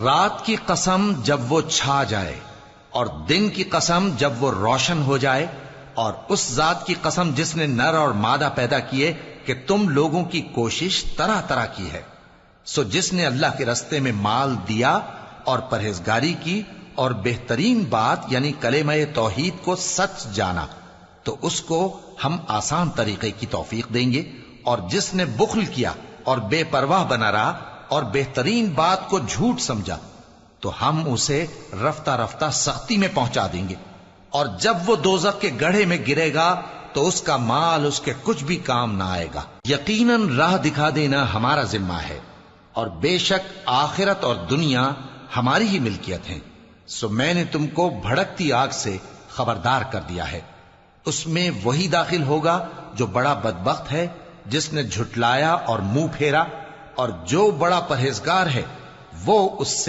رات کی قسم جب وہ چھا جائے اور دن کی قسم جب وہ روشن ہو جائے، اور اس ذات کی قسم جس نے نر اور مادہ پیدا کیے کہ تم لوگوں کی کوشش طرح طرح کی ہے۔ سو جس نے اللہ کے رستے میں مال دیا اور پرہیزگاری کی اور بہترین بات یعنی کلمہ توحید کو سچ جانا، تو اس کو ہم آسان طریقے کی توفیق دیں گے، اور جس نے بخل کیا اور بے پرواہ بنا رہا اور بہترین بات کو جھوٹ سمجھا، تو ہم اسے رفتہ رفتہ سختی میں پہنچا دیں گے، اور جب وہ دوزخ کے گڑھے میں گرے گا تو اس کا مال اس کے کچھ بھی کام نہ آئے گا۔ یقیناً راہ دکھا دینا ہمارا ذمہ ہے، اور بے شک آخرت اور دنیا ہماری ہی ملکیت ہیں۔ سو میں نے تم کو بھڑکتی آگ سے خبردار کر دیا ہے، اس میں وہی داخل ہوگا جو بڑا بدبخت ہے، جس نے جھٹلایا اور منہ پھیرا، اور جو بڑا پرہیزگار ہے وہ اس سے